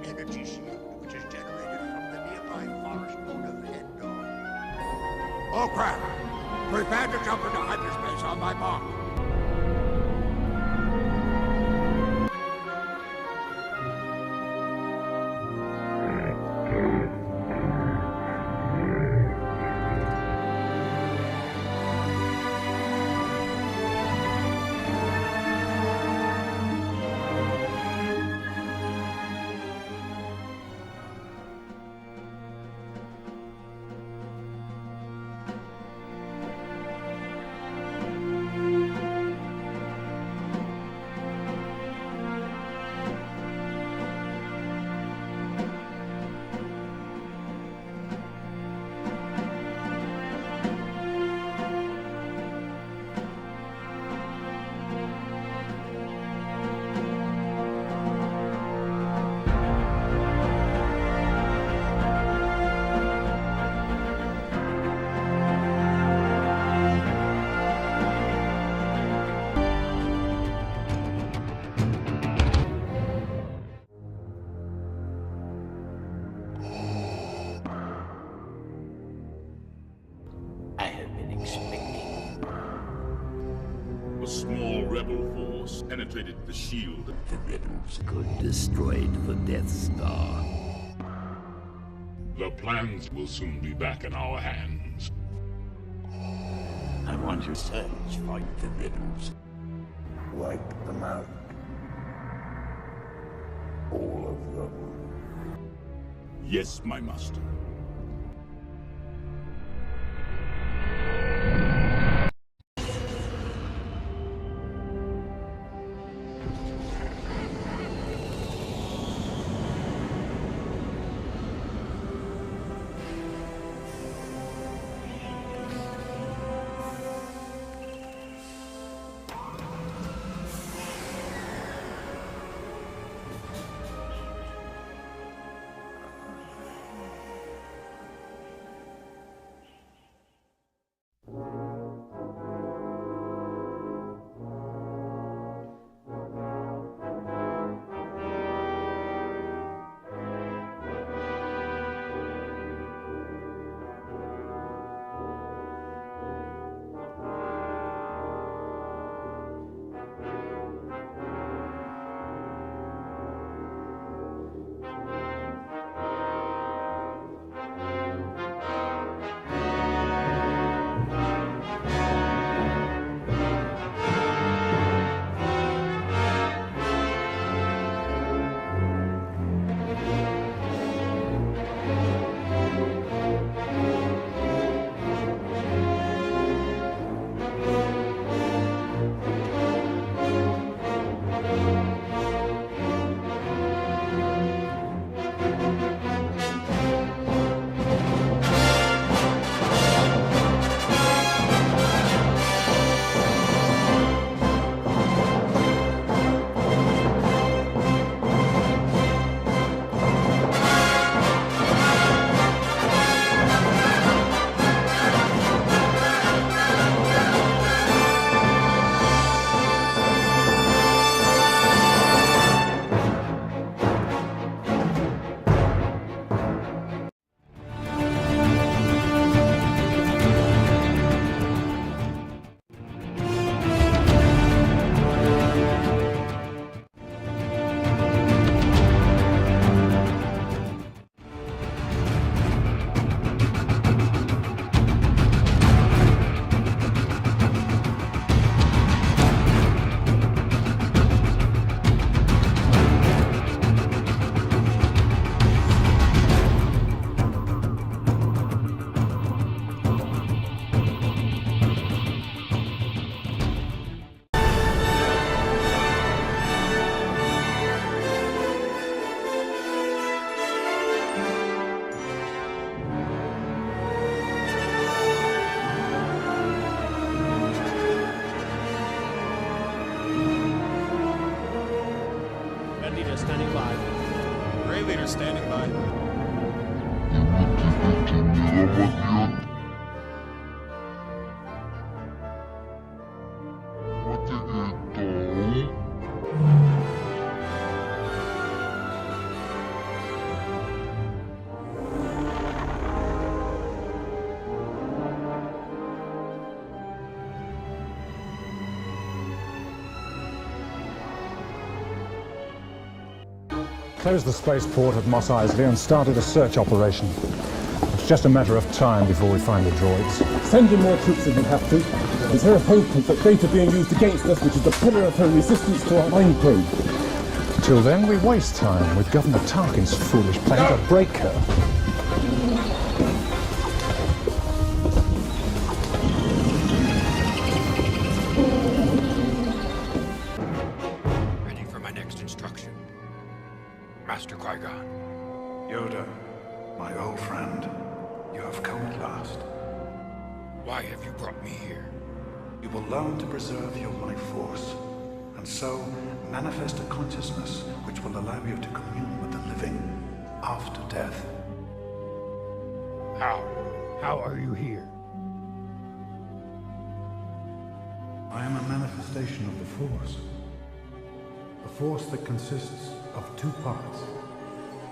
energy shield, which is generated from the nearby forest moon of Endor. All craft, prepare to jump into hyperspace on my mark. I have been expecting. A small rebel force penetrated the shield. The rebels could destroy the Death Star. The plans will soon be back in our hands. I want to search for the rebels. Wipe them out. All of them. Yes, my master. standing by. Gray leader standing by. closed the spaceport at Mos Eisley and started a search operation. It's just a matter of time before we find the droids. Send in more troops if we have to. It's her hope that fate are being used against us, which is the pillar of her resistance to our mind probe. Till then, we waste time with Governor Tarkin's foolish plan to break her. Ready for my next instruction. Master Qui-Gon. Yoda, my old friend, you have come at last. Why have you brought me here? You will learn to preserve your life force, and so manifest a consciousness which will allow you to commune with the living after death. How? How are you here? I am a manifestation of the Force. A force that consists of two parts.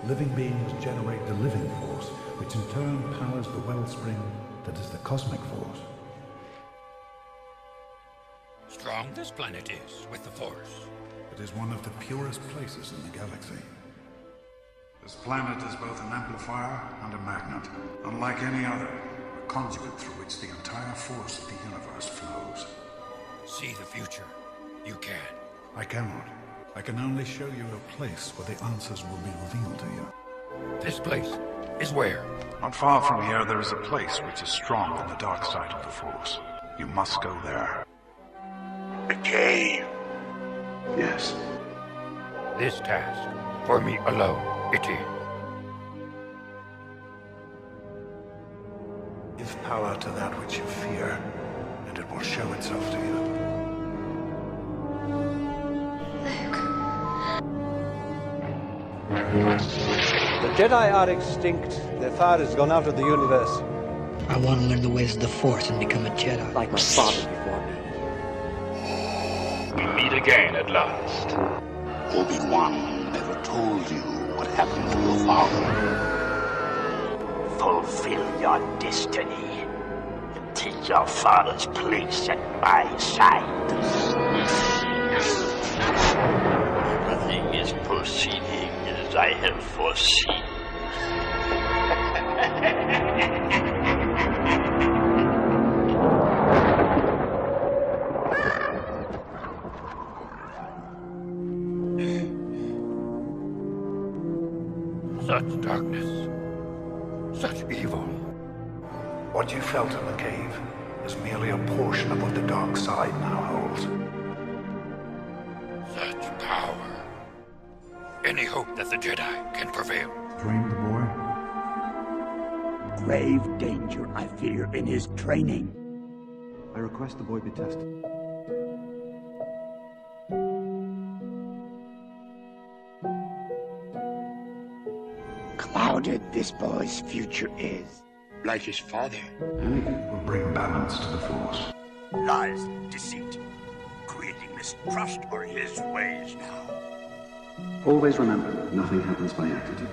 Living beings generate the living force, which in turn powers the wellspring that is the cosmic force. Strong this planet is with the Force. It is one of the purest places in the galaxy. This planet is both an amplifier and a magnet, unlike any other, a conduit through which the entire force of the universe flows. See the future. You can. I cannot. I can only show you a place where the answers will be revealed to you. This place is where? Not far from here, there is a place which is strong on the dark side of the Force. You must go there. A cave. Yes. This task, for me alone, it is. Give power to that which you fear, and it will show itself to you. The Jedi are extinct. Their fire has gone out of the universe. I want to learn the ways of the Force and become a Jedi. Like my father before me. We meet again at last. Obi-Wan never told you what happened to your father. Fulfill your destiny and take your father's place at my side. Everything is proceeding as I have foreseen. Such darkness. Such evil. What you felt in the cave is merely a portion of what the dark side now holds. Such power. Any hope that the Jedi can prevail? Train the boy? Grave danger, I fear, in his training. I request the boy be tested. Clouded this boy's future is. Like his father. Anakin will bring balance to the Force. Lies, deceit. Creating mistrust are his ways now. Always remember, nothing happens by accident.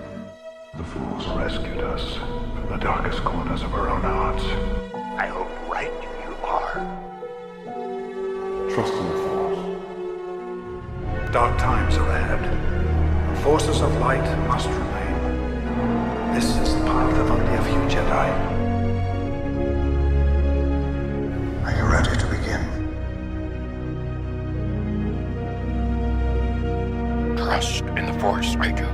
The Force rescued us from the darkest corners of our own hearts. I hope right you are. Trust in the Force. Dark times are ahead. Forces of light must remain. This is the path of only a few Jedi. Are you ready to begin? Trust in the Force, I do.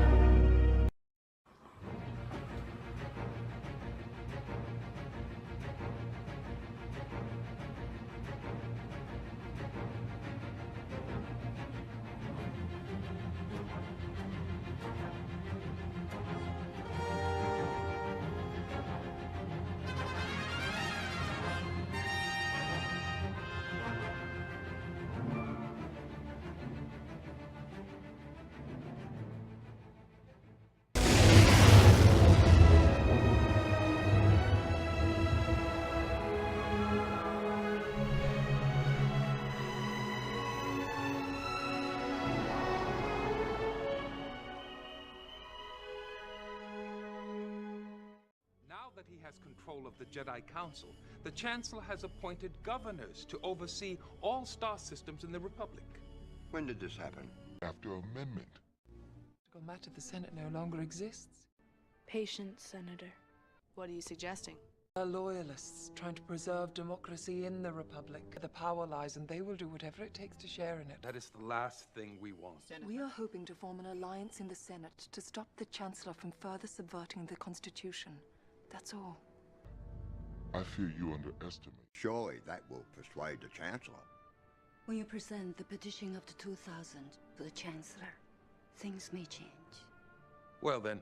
Now that he has control of the Jedi Council, the Chancellor has appointed governors to oversee all star systems in the Republic. When did this happen? After amendment. diplomat of the Senate no longer exists. Patience, Senator. What are you suggesting? They're loyalists trying to preserve democracy in the Republic. The power lies, and they will do whatever it takes to share in it. That is the last thing we want. We are hoping to form an alliance in the Senate to stop the Chancellor from further subverting the Constitution. That's all. I fear you underestimate. Surely that will persuade the Chancellor. When you present the petition of the 2000 to the Chancellor, things may change. Well then,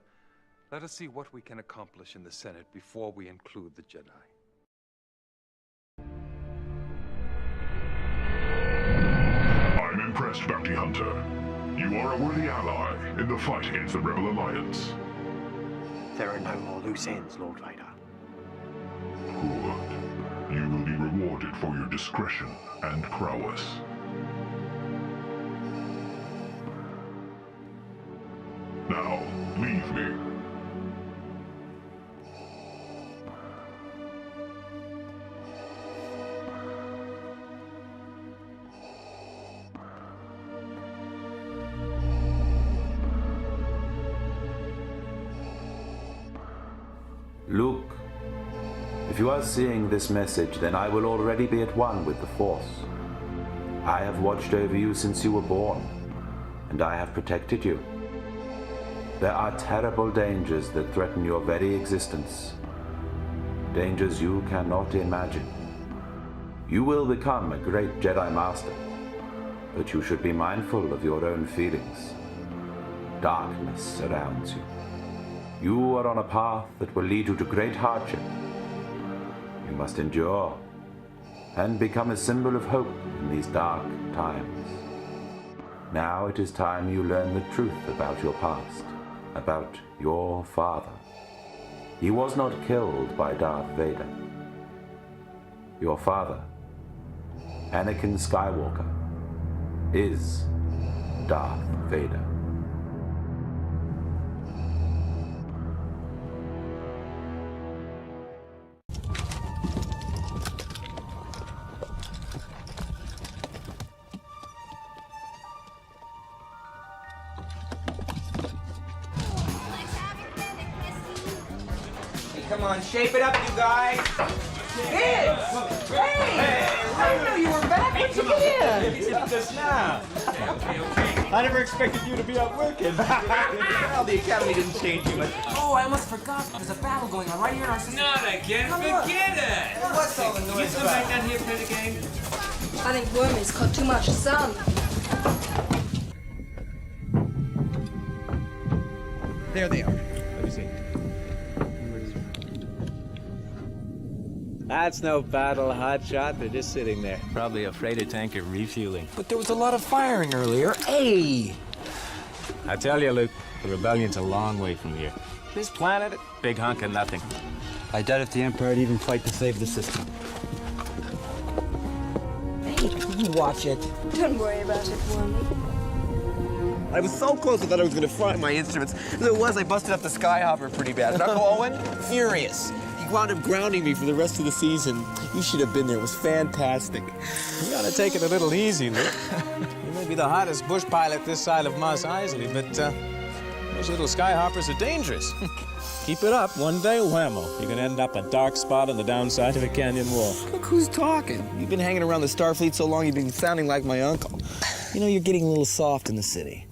let us see what we can accomplish in the Senate before we include the Jedi. I'm impressed, Bounty Hunter. You are a worthy ally in the fight against the Rebel Alliance. There are no more loose ends, Lord Vader. Good. You will be rewarded for your discretion and prowess. Now, leave me. Luke, if you are seeing this message, then I will already be at one with the Force. I have watched over you since you were born, and I have protected you. There are terrible dangers that threaten your very existence. Dangers you cannot imagine. You will become a great Jedi Master, but you should be mindful of your own feelings. Darkness surrounds you. You are on a path that will lead you to great hardship. You must endure and become a symbol of hope in these dark times. Now it is time you learn the truth about your past, about your father. He was not killed by Darth Vader. Your father, Anakin Skywalker, is Darth Vader. Come on, shape it up, you guys. Kids! Hey! I didn't know you were back. When'd you get in? Just now. I never expected you to be out working. Well, the Academy didn't change too much. Oh, I almost forgot. There's a battle going on right here in our system. Not again. Forget it. What's all the noise You come about? back down here, play the game. I think Wormy's caught too much sun. There they are. Let me see. That's no battle, hotshot. They're just sitting there. Probably a freighter tanker refueling. But there was a lot of firing earlier. Hey! I tell you, Luke, the rebellion's a long way from here. This planet, big hunk of nothing. I doubt if the Empire would even fight to save the system. Hey, you watch it. Don't worry about it, Wormy. I was so close, I thought I was going to fry my instruments. As it was, I busted up the Skyhopper pretty bad. And Uncle Owen, furious. He wound up grounding me for the rest of the season. You should have been there. It was fantastic. You gotta take it a little easy, Luke. You may be the hottest bush pilot this side of Mos Eisley, but those little Skyhoppers are dangerous. Keep it up, one day, whammo, you're gonna end up a dark spot on the downside of a canyon wall. Look who's talking. You've been hanging around the Starfleet so long, you've been sounding like my uncle. You know, you're getting a little soft in the city.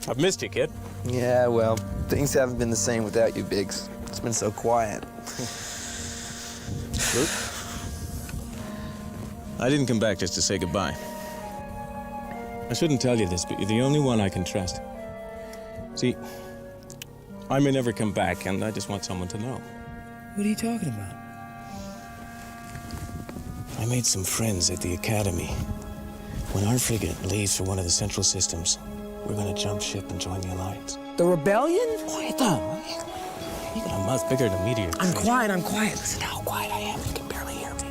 I've missed you, kid. Yeah, well, things haven't been the same without you, Biggs. It's been so quiet. Luke? I didn't come back just to say goodbye. I shouldn't tell you this, but you're the only one I can trust. See, I may never come back, and I just want someone to know. What are you talking about? I made some friends at the Academy. When our frigate leaves for one of the central systems, we're gonna jump ship and join the Alliance. The rebellion? Quiet down. You got a mouth bigger than a meteor. I'm quiet. Listen how quiet I am. You can barely hear me.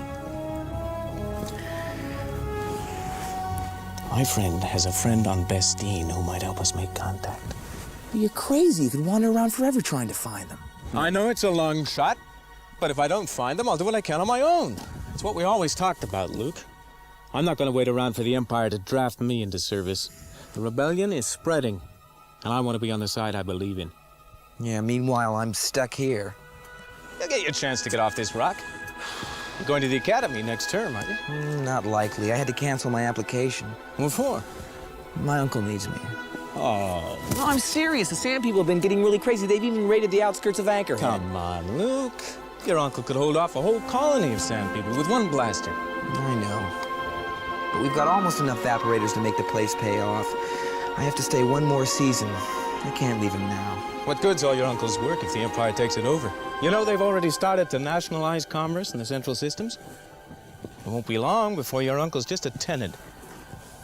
My friend has a friend on Bestine who might help us make contact. You're crazy. You could wander around forever trying to find them. I know it's a long shot, but if I don't find them, I'll do what I can on my own. It's what we always talked about, Luke. I'm not going to wait around for the Empire to draft me into service. The rebellion is spreading, and I want to be on the side I believe in. Yeah, meanwhile, I'm stuck here. You'll get your chance to get off this rock. You're going to the academy next term, aren't you? Not likely. I had to cancel my application. What for? My uncle needs me. Oh. No, I'm serious. The Sand People have been getting really crazy. They've even raided the outskirts of Anchorhead. Come on, Luke. Your uncle could hold off a whole colony of Sand People with one blaster. I know. But we've got almost enough evaporators to make the place pay off. I have to stay one more season. I can't leave him now. What good's all your uncle's work if the Empire takes it over? You know they've already started to nationalize commerce in the central systems? It won't be long before your uncle's just a tenant,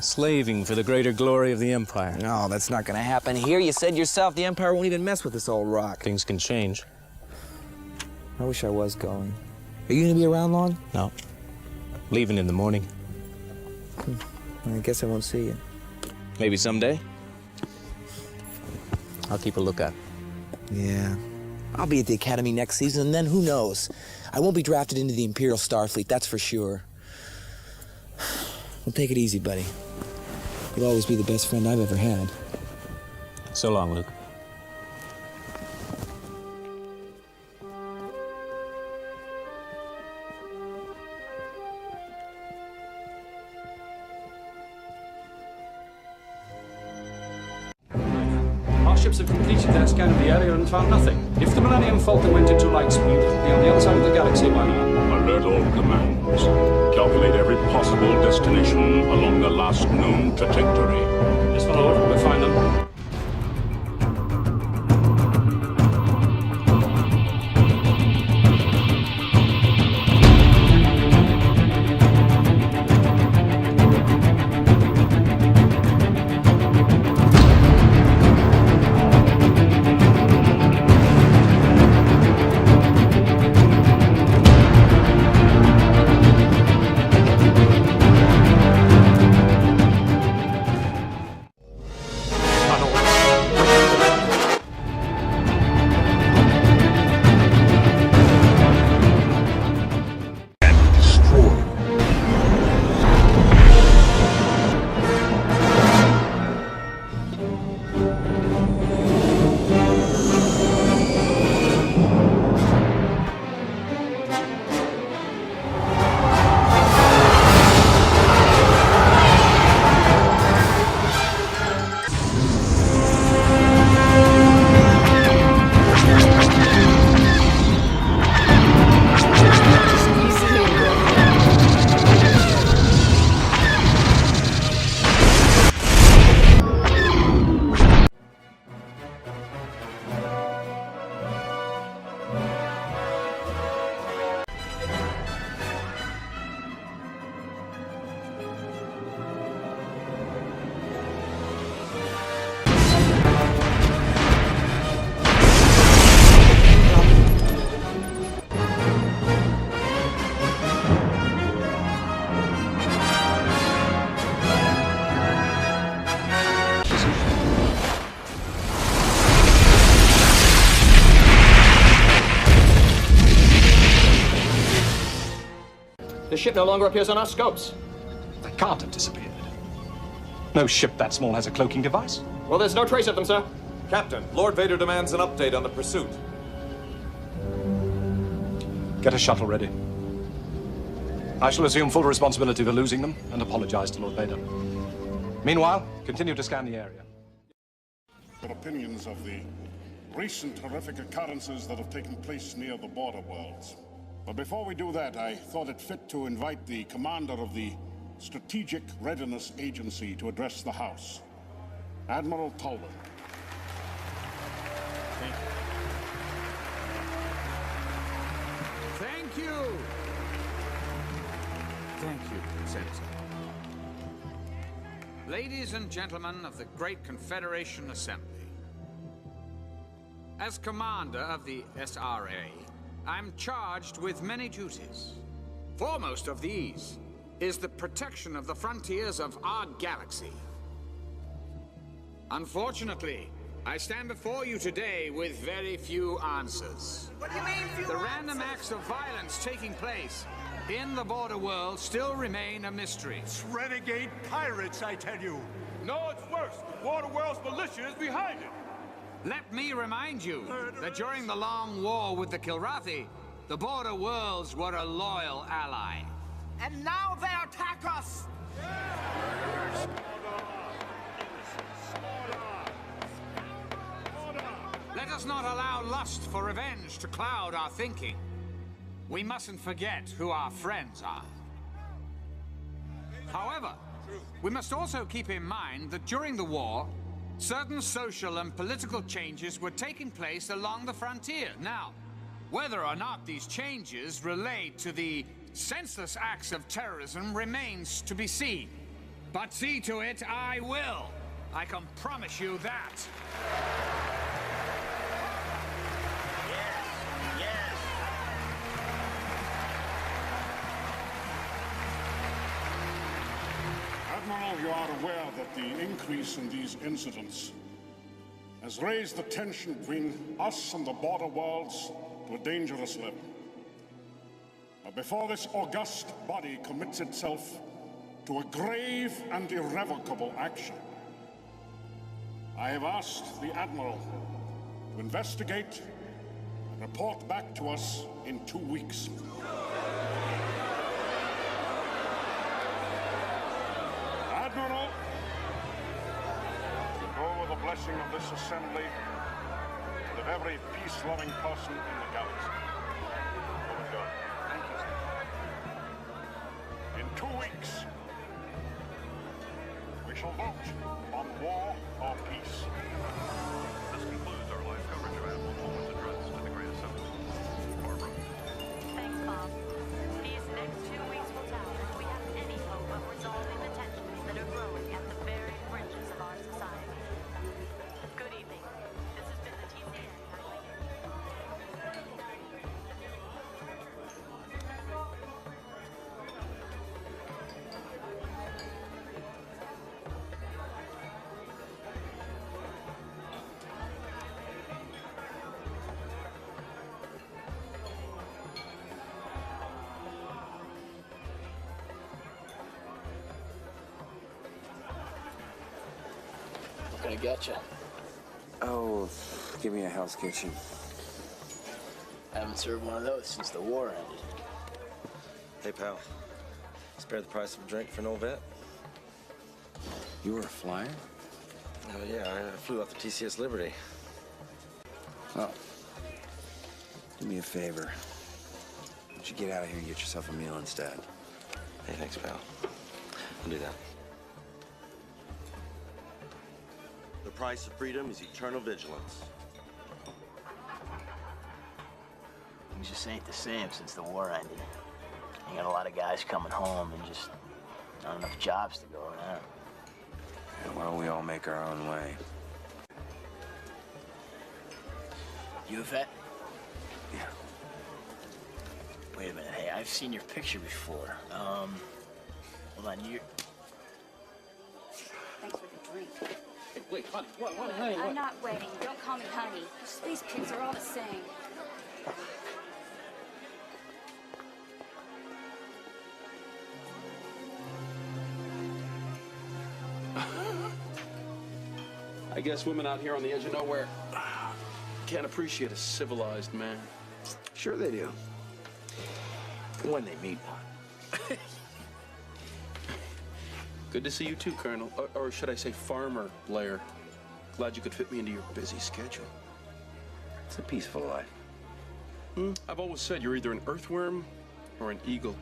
slaving for the greater glory of the Empire. No, that's not gonna happen here. You said yourself the Empire won't even mess with this old rock. Things can change. I wish I was going. Are you gonna be around long? No. Leaving in the morning. I guess I won't see you. Maybe someday. I'll keep a lookout. Yeah. I'll be at the Academy next season, and then who knows? I won't be drafted into the Imperial Starfleet, that's for sure. Well, take it easy, buddy. You'll always be the best friend I've ever had. So long, Luke. Our ships have completed their scan of the area and found nothing. If the Millennium Falcon went into light speed, it would be on the other side of the galaxy by now. Alert all commands. Calculate every possible destination along the last known trajectory. Yes, my lord. We'll find them. The ship no longer appears on our scopes. They can't have disappeared. No ship that small has a cloaking device. Well, there's no trace of them, sir. Captain, Lord Vader demands an update on the pursuit. Get a shuttle ready. I shall assume full responsibility for losing them and apologize to Lord Vader. Meanwhile, continue to scan the area. Your opinions of the recent horrific occurrences that have taken place near the border worlds. But before we do that, I thought it fit to invite the commander of the Strategic Readiness Agency to address the House, Admiral Talbot. Thank you. Thank you, Senator. Ladies and gentlemen of the Great Confederation Assembly, as commander of the SRA, I'm charged with many duties. Foremost of these is the protection of the frontiers of our galaxy. Unfortunately, I stand before you today with very few answers. What do you mean, few The random acts of violence taking place in the border world still remain a mystery. It's renegade pirates, I tell you. No, it's worse. The border world's militia is behind it. Let me remind you that during the long war with the Kilrathi, the border worlds were a loyal ally. And now they attack us! Let us not allow lust for revenge to cloud our thinking. We mustn't forget who our friends are. However, we must also keep in mind that during the war, certain social and political changes were taking place along the frontier. Now, whether or not these changes relate to the senseless acts of terrorism remains to be seen. But see to it I will. I can promise you that. Admiral, you are aware that the increase in these incidents has raised the tension between us and the border worlds to a dangerous level. But before this august body commits itself to a grave and irrevocable action, I have asked the Admiral to investigate and report back to us in 2 weeks. Admiral, go with the blessing of this assembly and of every peace-loving person in the galaxy. Go with God. Thank you, sir. In 2 weeks, we shall vote on war or peace. This concludes our live coverage of Admiral Pullman's address to the Great Assembly. Barbara. Thanks, Bob. These next 2 weeks will tell if we have any hope of resolving the tensions that are growing at the very fringes of our society. Good evening. This has been the TCA. What can I get you? Oh, give me a Hell's Kitchen. I haven't served one of those since the war ended. Hey, pal. Spare the price of a drink for an old vet? You were a flyer? Oh, yeah, I flew off the TCS Liberty. Oh. Do me a favor. Why don't you get out of here and get yourself a meal instead? Hey, thanks, pal. I'll do that. The price of freedom is eternal vigilance. Things just ain't the same since the war ended. You got a lot of guys coming home and just not enough jobs to go around. Yeah, well, we all make our own way. You a vet? Yeah. Wait a minute. Hey, I've seen your picture before. Hold on. You. Thanks for the drink. Hey, wait, honey. What, honey? I'm not waiting. Don't call me honey. These kids are all the same. I guess women out here on the edge of nowhere can't appreciate a civilized man. Sure they do. When they meet one. Good to see you too, Colonel. Or should I say Farmer Blair. Glad you could fit me into your busy schedule. It's a peaceful life. I've always said you're either an earthworm or an eagle.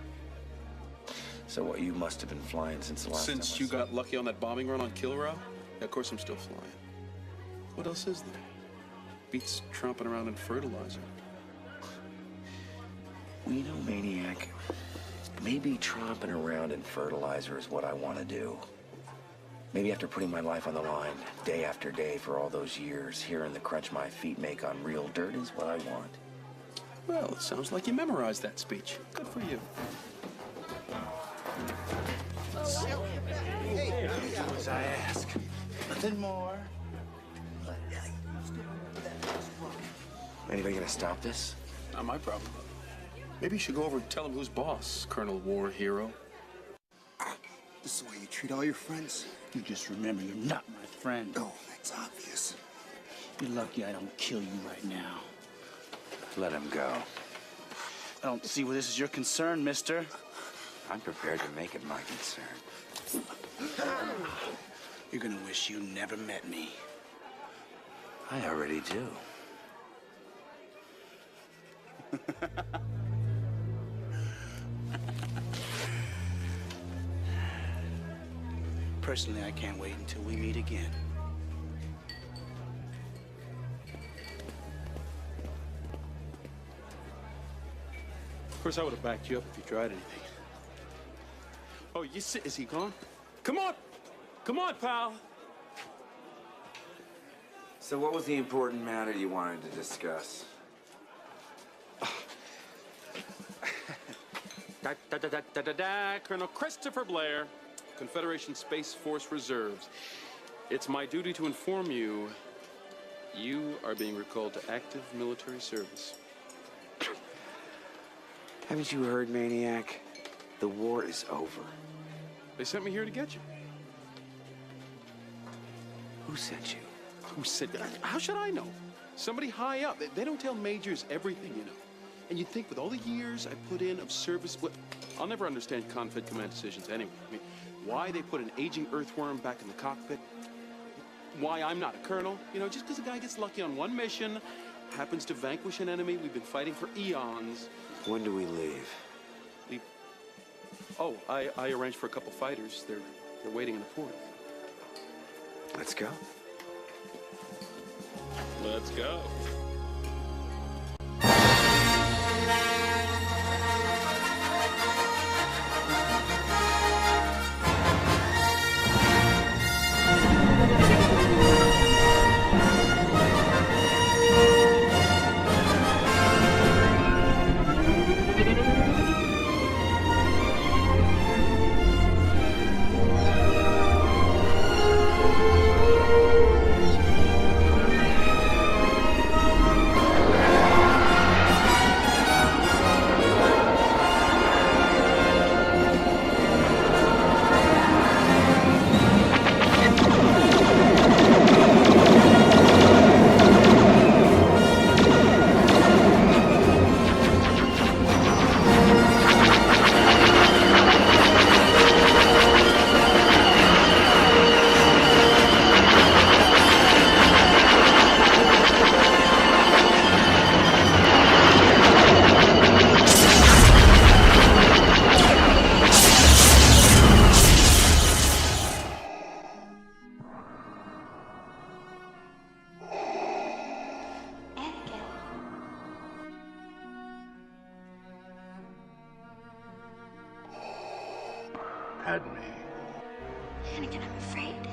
So what, you must have been flying since the last time I Since you saw got lucky on that bombing run on Kilrow? Yeah, of course I'm still flying. What else is there? Beats tromping around in fertilizer. Well, you know, Maniac, maybe tromping around in fertilizer is what I want to do. Maybe after putting my life on the line, day after day for all those years, hearing the crunch my feet make on real dirt is what I want. Well, it sounds like you memorized that speech. Good for you. Hey, as I ask. Nothing more. Anybody gonna stop this? Not my problem. Maybe you should go over and tell him who's boss, Colonel War Hero. This is the way you treat all your friends? You just remember you're not my friend. Oh, that's obvious. You're lucky I don't kill you right now. Let him go. I don't see where this is your concern, mister. I'm prepared to make it my concern. You're gonna wish you never met me. I already do. Personally, I can't wait until we meet again. Of course, I would have backed you up if you tried anything. Oh, you sit. Is he gone? Come on! Come on, pal! So what was the important matter you wanted to discuss? Colonel Christopher Blair, Confederation Space Force Reserves. It's my duty to inform you, you are being recalled to active military service. Haven't you heard, Maniac? The war is over. They sent me here to get you. Who sent you? Who sent that? How should I know? Somebody high up. They don't tell majors everything, you know. And you'd think with all the years I put in of service, I'll never understand Confed command decisions anyway. I mean, why they put an aging earthworm back in the cockpit, why I'm not a colonel, you know, just because a guy gets lucky on one mission, happens to vanquish an enemy we've been fighting for eons. When do we leave? Leave? Oh, I arranged for a couple fighters. They're waiting in the port. Let's go. Let's go. Anakin, I'm afraid.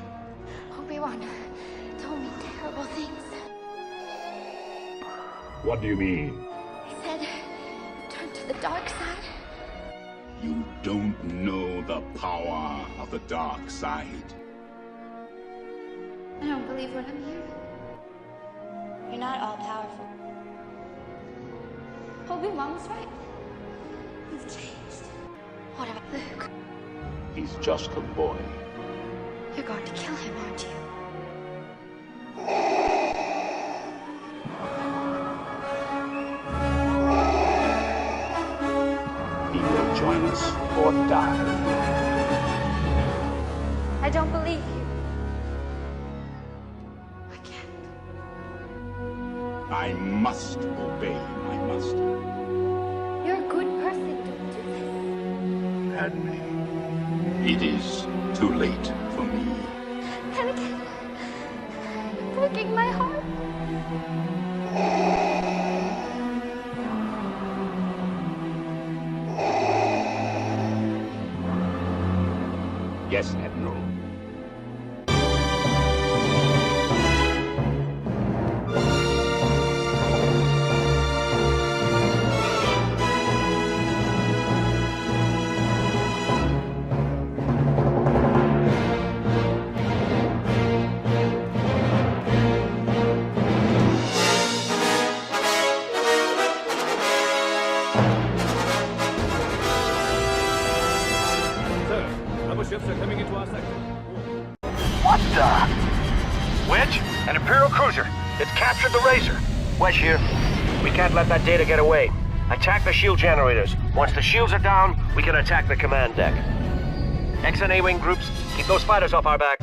Obi-Wan told me terrible things. What do you mean? He said, turn to the dark side. You don't know the power of the dark side. I don't believe what I'm hearing. You're not all-powerful. Obi-Wan was right. You've changed. What about Luke? He's just a boy. You're going to kill him, aren't you? He will join us or die. I don't believe you. I must obey. I must. You're a good person. Don't do this. Padme, it is too late for me. Anakin, you're breaking my heart. Yes, Admiral. Wedge, an Imperial cruiser. It's captured the Razor. Wedge here. We can't let that data get away. Attack the shield generators. Once the shields are down, we can attack the command deck. X and A-wing groups, keep those fighters off our back.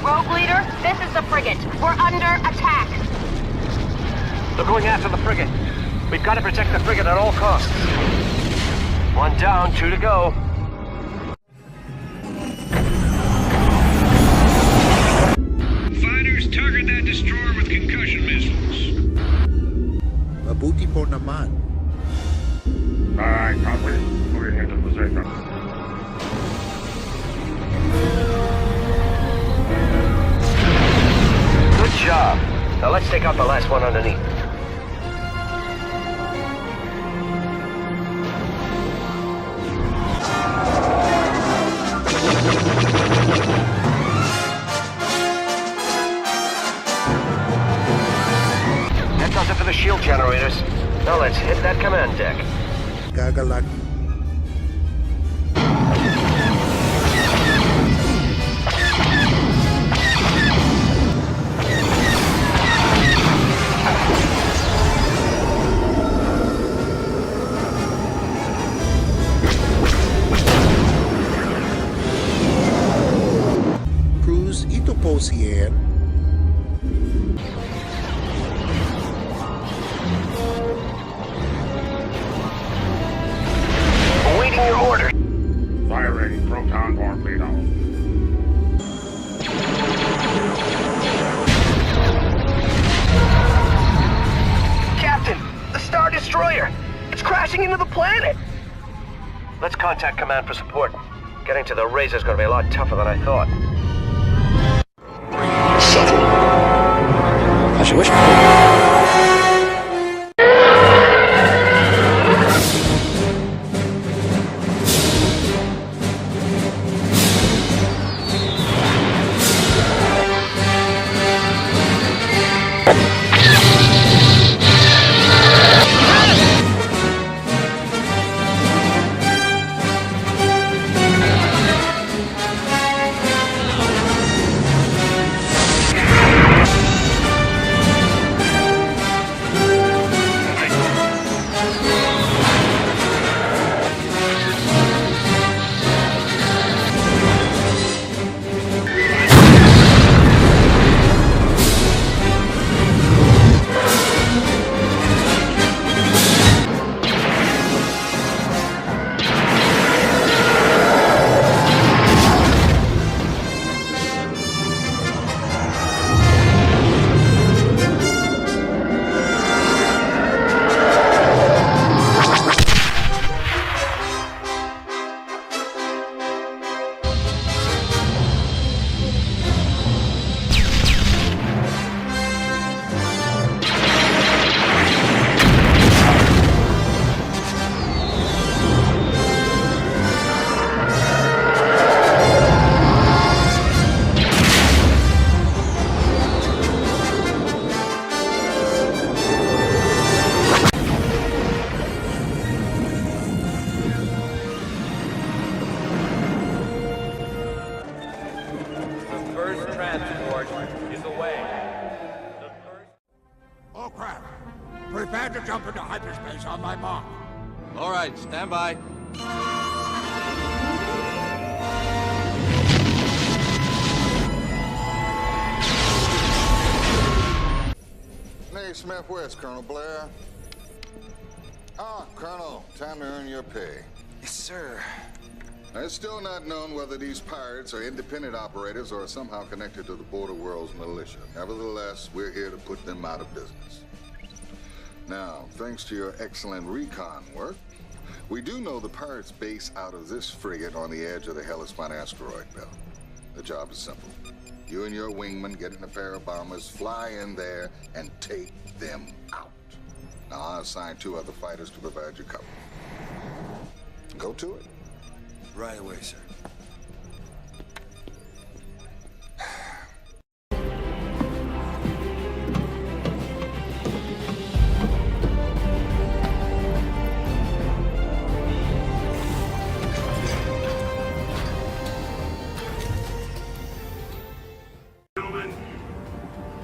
Rogue leader, this is the frigate. We're under attack. They're going after the frigate. We've got to protect the frigate at all costs. One down, 2 to go. Fighters, target that destroyer with concussion missiles. Mabuti po naman. Aye, copy. Moving into position. Good job. Now let's take out the last one underneath. That does it for the shield generators. Now let's hit that command deck. Gagalag. Cruz, ito po si Ann. Awaiting your order. Firing proton torpedo. Captain, the Star Destroyer. It's crashing into the planet. Let's contact command for support. Getting to the Razor's gonna be a lot tougher than I thought. I should wish. Oh crap! Prepare to jump into hyperspace on my mark. All right, stand by. Nate Smith West, Colonel Blair. Ah, Colonel, time to earn your pay. Yes, sir. It's still not known whether these pirates are independent operators or are somehow connected to the Border World's militia. Nevertheless, we're here to put them out of business. Now, thanks to your excellent recon work, we do know the pirates base out of this frigate on the edge of the Hellespont asteroid belt. The job is simple. You and your wingman get in a pair of bombers, fly in there, and take them out. Now, assign 2 other fighters to provide your cover. Go to it. Right away, sir.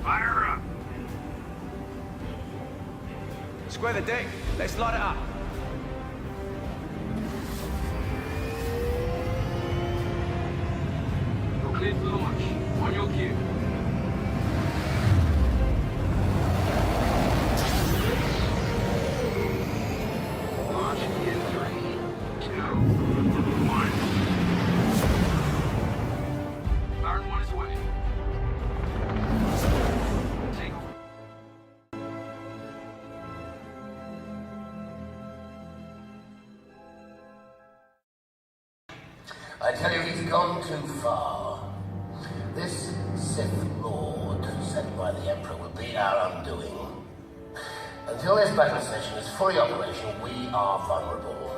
Fire up! Square the deck. Let's light it up. You're clear for launch. On your cue. Launch in 3, 2, 1. Baron 1 is away. Take off. I tell you, he's gone too far. This Sith Lord, sent by the Emperor, will be our undoing. Until this battle station is fully operational, we are vulnerable.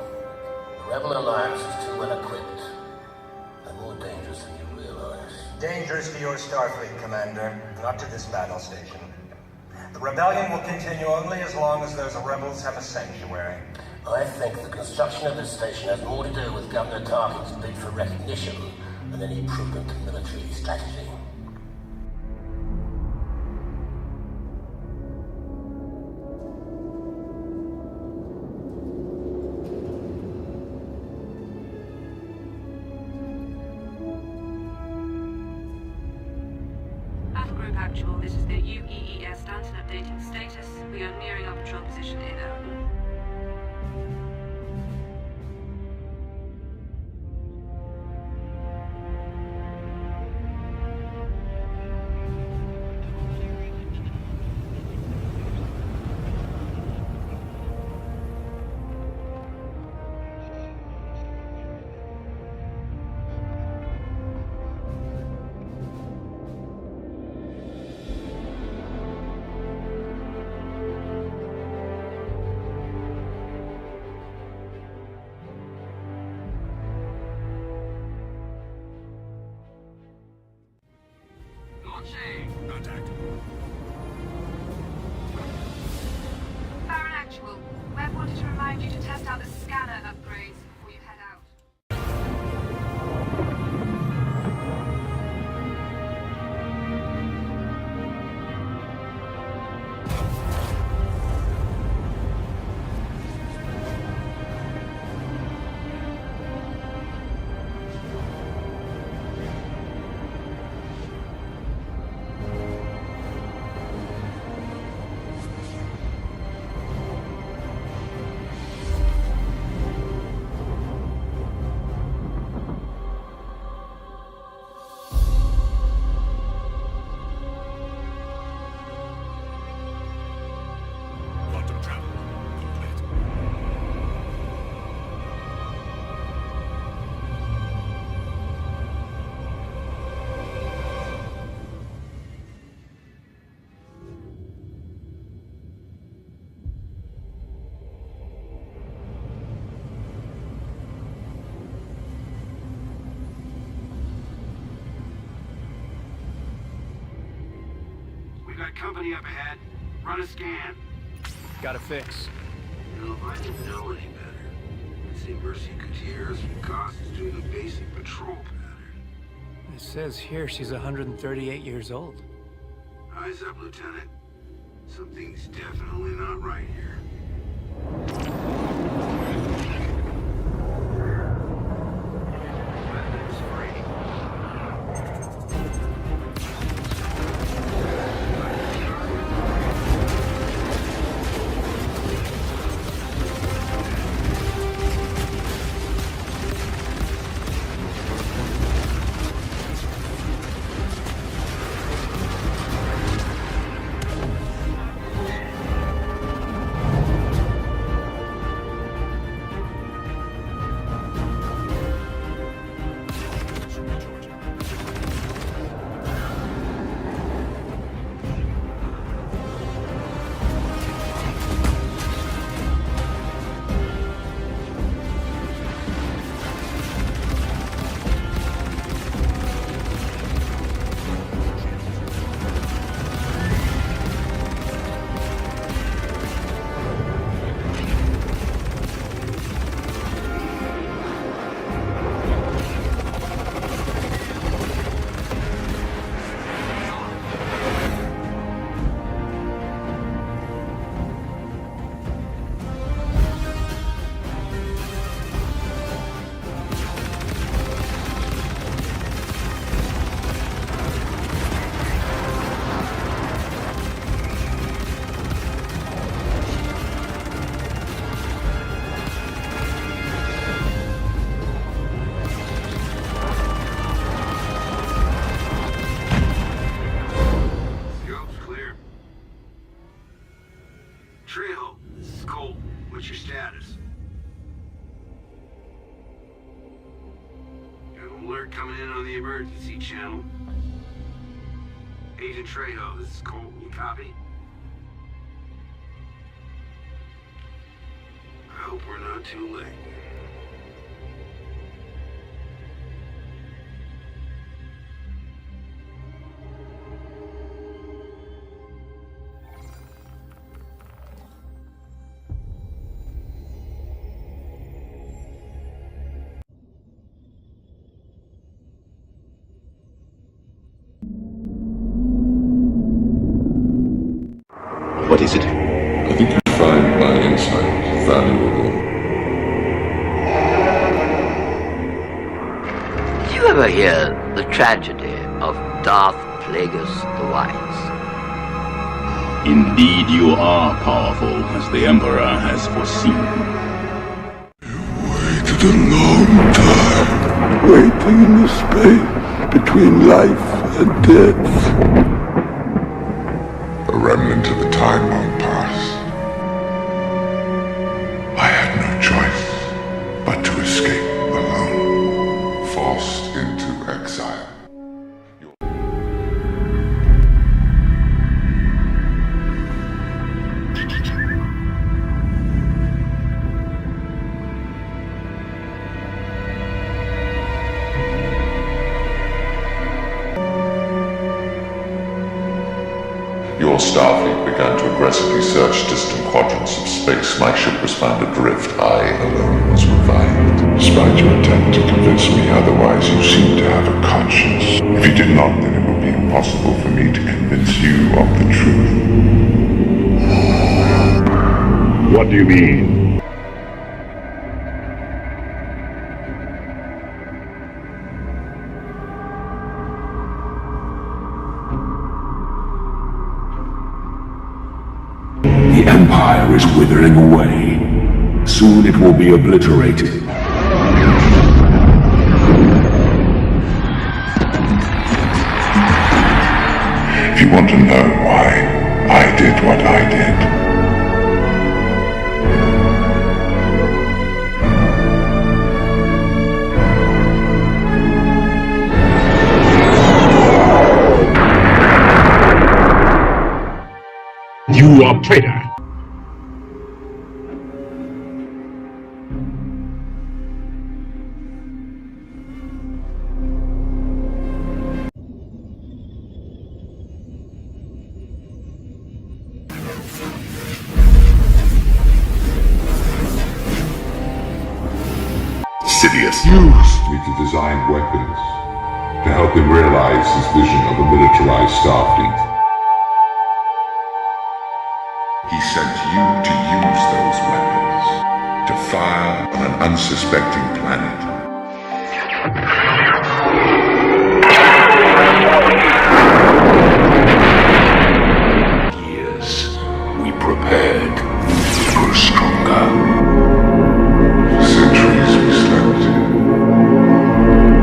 The Rebel Alliance is too well equipped. They're more dangerous than you realize. Dangerous to your Starfleet, Commander, not to this battle station. The rebellion will continue only as long as those rebels have a sanctuary. I think the construction of this station has more to do with Governor Tarkin's bid for recognition than any prudent military strategy. Battle Group Actual, this is the UEES Stanton updating status. We are nearing our patrol position in Owen. Contact. Baron Actual, Webb wanted to remind you to test out the scanner upgrades before you head out. Quantum travel complete. We got company up ahead. Run a scan. Got a fix. No, I didn't know any better. I see Mercy Gutierrez from Goss is doing a basic patrol pattern. It says here she's 138 years old. Eyes up, Lieutenant. Something's definitely not right here. Weapons free. Colt. What's your status? Got an alert coming in on the emergency channel. Agent Trejo, this is Colt. You copy? I hope we're not too late. What is it? I think you find my insight valuable. Did you ever hear the tragedy of Darth Plagueis the Wise? Indeed you are powerful, as the Emperor has foreseen. Waited a long time, waiting in the space between life and death. A remnant of the time won't pass. I had no choice but to escape alone, forced into exile. Your Starfleet began to aggressively search distant quadrants of space. My ship was found adrift. I alone was revived. Despite your attempt to convince me otherwise, you seem to have a conscience. If you did not, then it would be impossible for me to convince you of the truth. What do you mean? The Empire is withering away. Soon it will be obliterated. If you want to know why I did what I did, you are traitor. Sidious used me to design weapons to help him realize his vision of a militarized Starfleet. He sent you to use those weapons to fire on an unsuspecting planet. Years we prepared, grew stronger. For centuries we slept.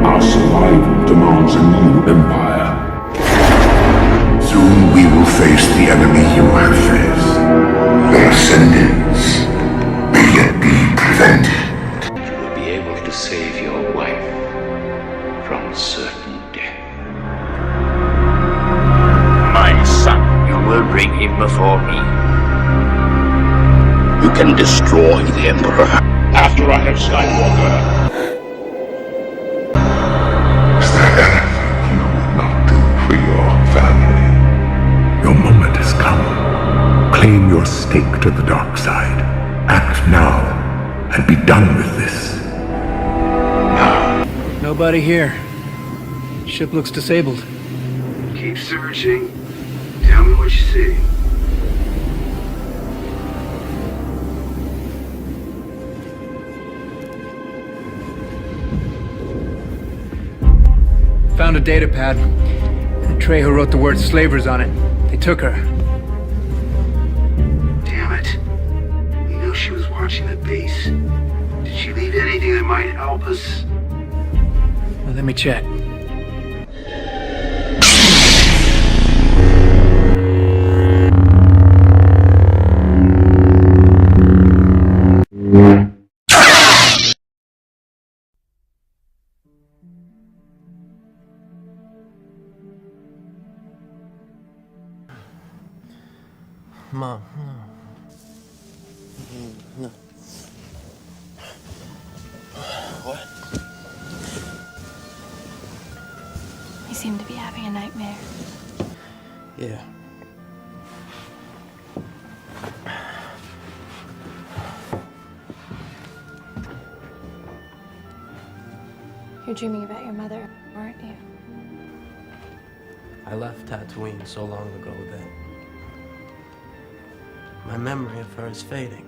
Our survival demands a new empire. Soon we will face the enemy you have faced. Their ascendance may yet be prevented. You will be able to save your wife from certain death. My son, you will bring him before me. You can destroy the Emperor after I have Skywalker. Is there anything you would not do for your family? Your moment has come. Claim your stake to the dark side. Act now, and be done with this. Nobody here. Ship looks disabled. Keep searching. Tell me what you see. Found a data pad. Trejo wrote the word slavers on it. They took her. Damn it. You know she was watching the base. Did she leave anything that might help us? Well, let me check. No. What? You seem to be having a nightmare. Yeah. You're dreaming about your mother, aren't you? I left Tatooine so long ago that my memory of her is fading.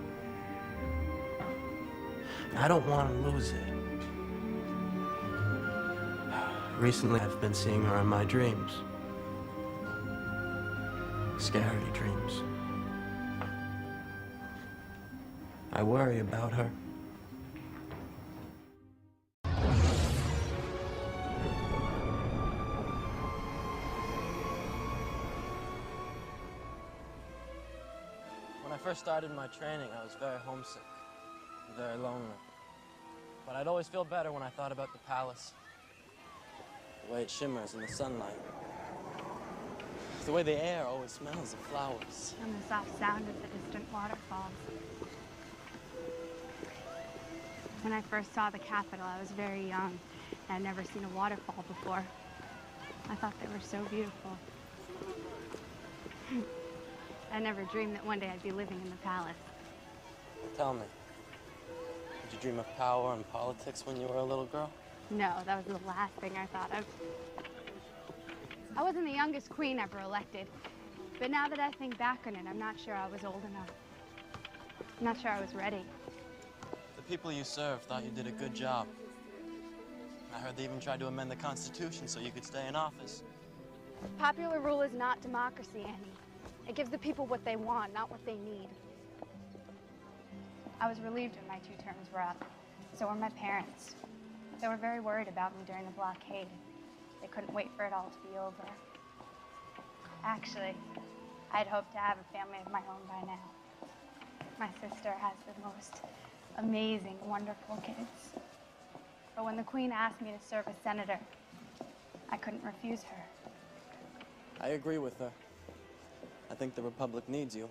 I don't want to lose it. Recently, I've been seeing her in my dreams. Scary dreams. I worry about her. When I first started my training, I was very homesick and very lonely. But I'd always feel better when I thought about the palace. The way it shimmers in the sunlight. The way the air always smells of flowers. And the soft sound of the distant waterfalls. When I first saw the Capitol, I was very young. And I'd never seen a waterfall before. I thought they were so beautiful. I never dreamed that one day I'd be living in the palace. Tell me, did you dream of power and politics when you were a little girl? No, that was the last thing I thought of. I wasn't the youngest queen ever elected. But now that I think back on it, I'm not sure I was old enough. I'm not sure I was ready. The people you served thought you did a good job. I heard they even tried to amend the Constitution so you could stay in office. Popular rule is not democracy, Annie. It gives the people what they want, not what they need. I was relieved when my 2 terms were up. So were my parents. They were very worried about me during the blockade. They couldn't wait for it all to be over. Actually, I'd hoped to have a family of my own by now. My sister has the most amazing, wonderful kids. But when the Queen asked me to serve as senator, I couldn't refuse her. I agree with her. I think the Republic needs you.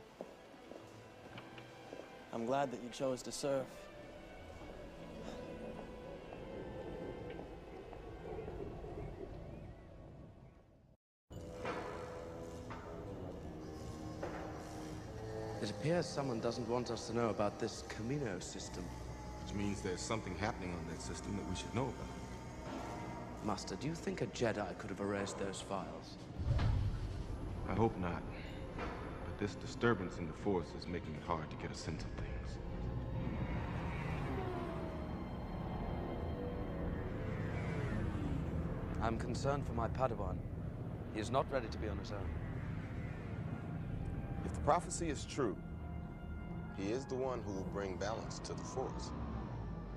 I'm glad that you chose to serve. It appears someone doesn't want us to know about this Camino system. Which means there's something happening on that system that we should know about. Master, do you think a Jedi could have erased those files? I hope not. But this disturbance in the Force is making it hard to get a sense of things. I'm concerned for my Padawan. He is not ready to be on his own. If the prophecy is true, he is the one who will bring balance to the Force.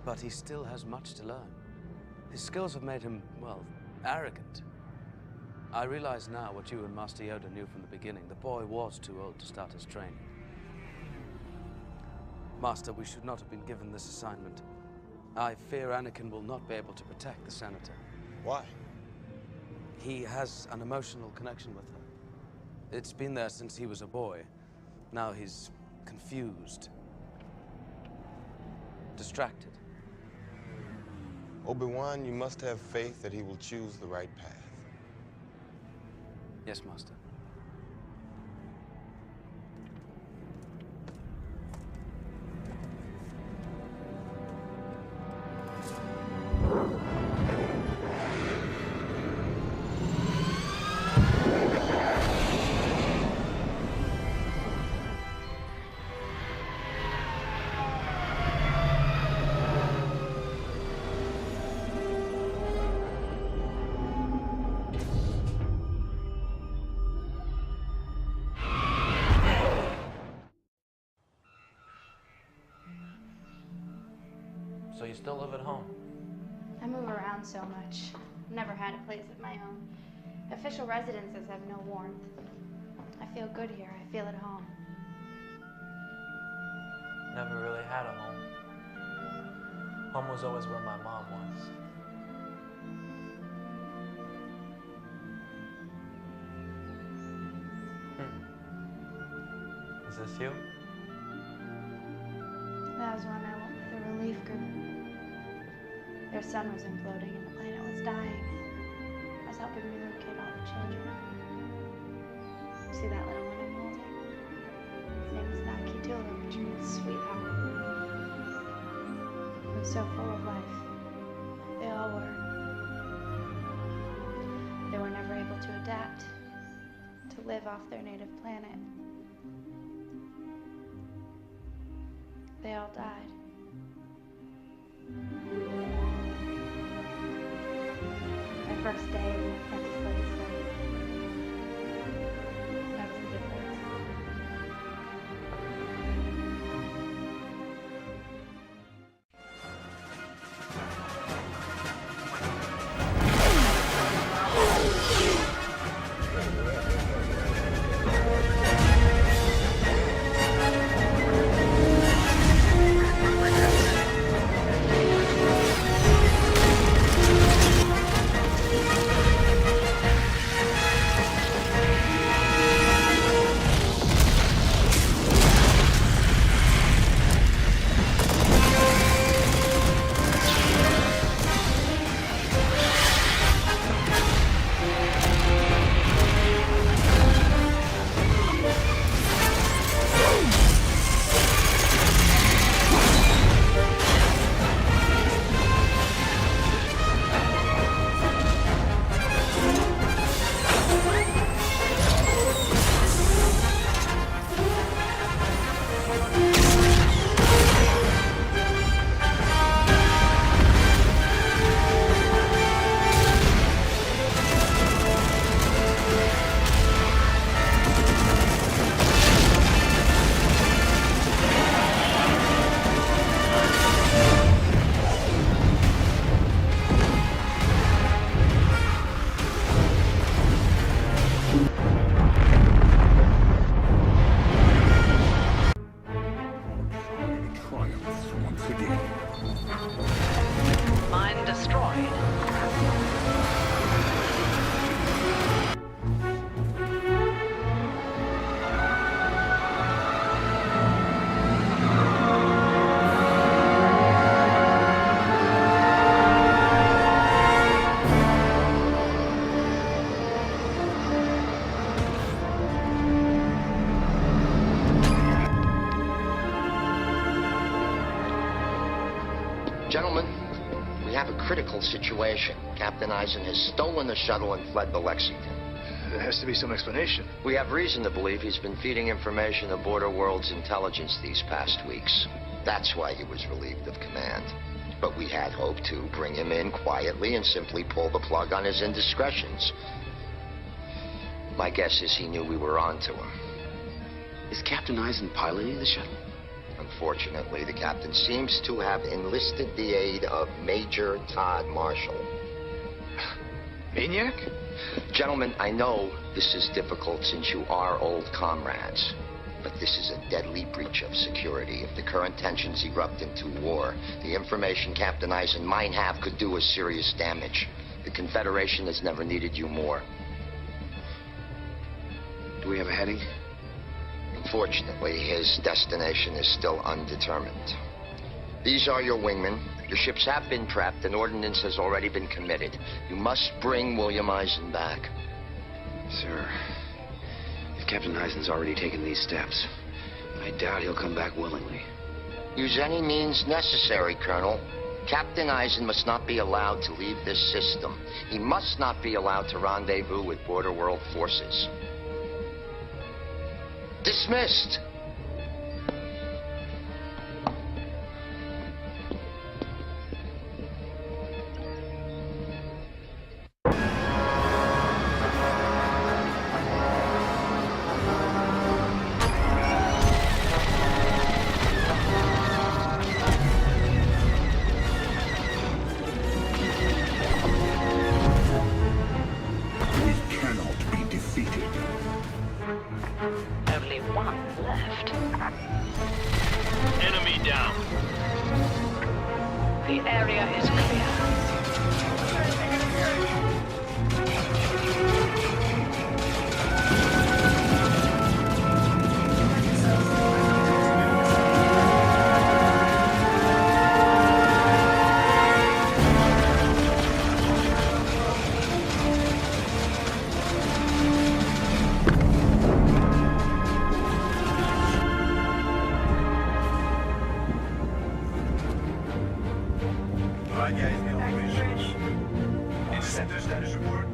But he still has much to learn. His skills have made him, well, arrogant. I realize now what you and Master Yoda knew from the beginning. The boy was too old to start his training. Master, we should not have been given this assignment. I fear Anakin will not be able to protect the Senator. Why? He has an emotional connection with her. It's been there since he was a boy. Now he's confused. Distracted. Obi-Wan, you must have faith that he will choose the right path. Yes, Master. So you still live at home? I move around so much. Never had a place of my own. Official residences have no warmth. I feel good here. I feel at home. Never really had a home. Home was always where my mom was. Is this you? was when I went with the relief group. Their sun was imploding and the planet was dying. I was helping relocate all the children. See that little one I'm holding? His name is Nakitula, which means sweetheart. He was so full of life. They all were. They were never able to adapt, to live off their native planet. They all died. My first day in the apprentice legislature. That was the difference. Mine destroyed. Gentlemen, we have a critical situation. Captain Eisen has stolen the shuttle and fled to Lexington. There has to be some explanation. We have reason to believe he's been feeding information to Border World's intelligence these past weeks. That's why he was relieved of command. But we had hoped to bring him in quietly and simply pull the plug on his indiscretions. My guess is he knew we were on to him. Is Captain Eisen piloting the shuttle? Unfortunately, the captain seems to have enlisted the aid of Major Todd Marshall. Maniac? Gentlemen, I know this is difficult since you are old comrades, but this is a deadly breach of security. If the current tensions erupt into war, the information Captain Eisen might have could do us serious damage. The Confederation has never needed you more. Do we have a heading? Unfortunately, his destination is still undetermined. These are your wingmen. Your ships have been prepped, and ordnance has already been committed. You must bring William Eisen back. Sir, if Captain Eisen's already taken these steps, I doubt he'll come back willingly. Use any means necessary, Colonel. Captain Eisen must not be allowed to leave this system. He must not be allowed to rendezvous with Border World forces. Dismissed! Only one left. Enemy down. The area is clear. Bad guys in the elevation. Interceptor status report.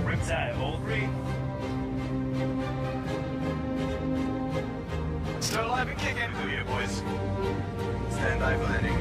Riptide, all three. Still alive and kicking. Through here, boys. Stand by for landing.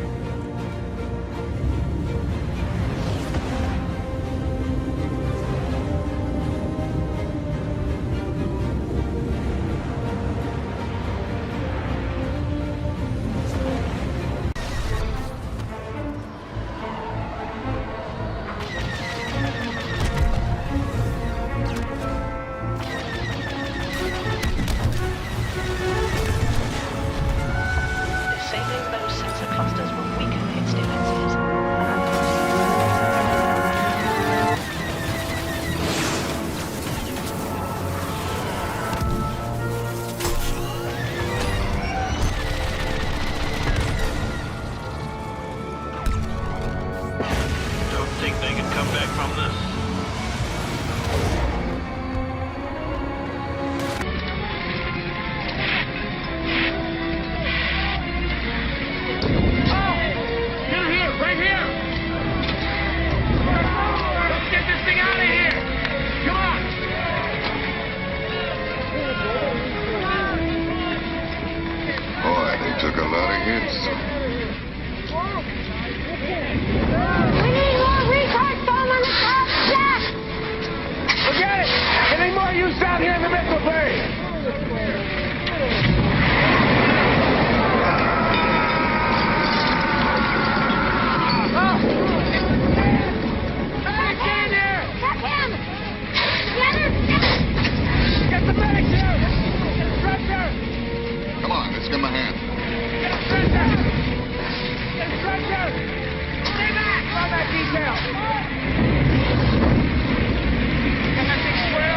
Disabling those sensor clusters will weaken its defenses. Don't think they can come back from this. Boy, they took a lot of hits. We need more retard foam on the top deck! Forget it! Any more use down here in the missile bay! Get the medics here! Stretcher! Come on, let's give him a hand. Get a stretcher! Get a stretcher! Stay back! Run that detail! Got that thing square?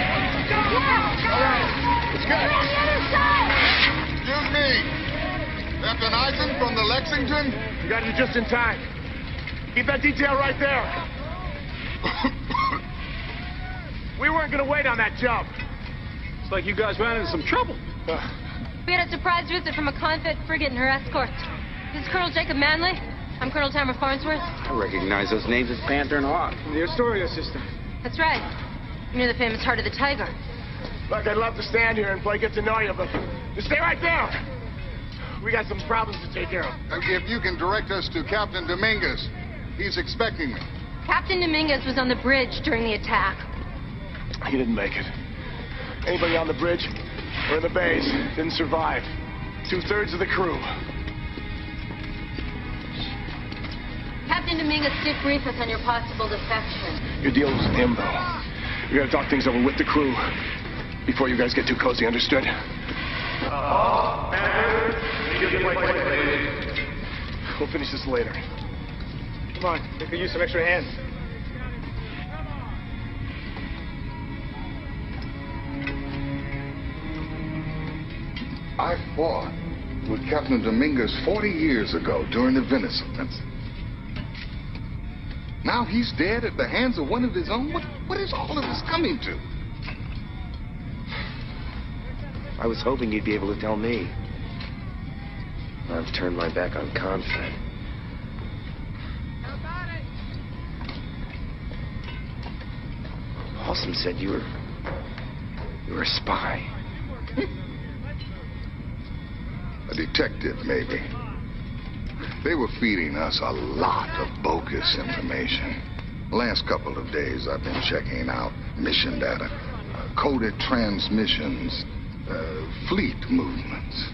All right, it's good. Excuse me. Captain Eisen from the Lexington? You got it just in time. Keep that detail right there. We weren't gonna wait on that jump. It's like you guys ran into some trouble. We had a surprise visit from a convict frigate and her escort. This is Colonel Jacob Manley. I'm Colonel Tamara Farnsworth. I recognize those names as Panther and Hawk. The Astoria system. That's right. You're the famous Heart of the Tiger. Look, I'd love to stand here and play get to know you, but just stay right there. We got some problems to take care of. If you can direct us to Captain Dominguez. He's expecting me. Captain Dominguez was on the bridge during the attack. He didn't make it. Anybody on the bridge or in the bays didn't survive. 2/3 of the crew. Captain Dominguez did brief us on your possible defection. Your deal was with him, though. We gotta talk things over with the crew before you guys get too cozy, understood? We'll finish this later. Come on, we could use some extra hands. I fought with Captain Dominguez 40 years ago during the Venice offensive. Now he's dead at the hands of one of his own? What is all of this coming to? I was hoping you'd be able to tell me. I've turned my back on Confed. Halston said you were a spy. A detective, maybe. They were feeding us a lot of bogus information. The last couple of days, I've been checking out mission data, coded transmissions, fleet movements.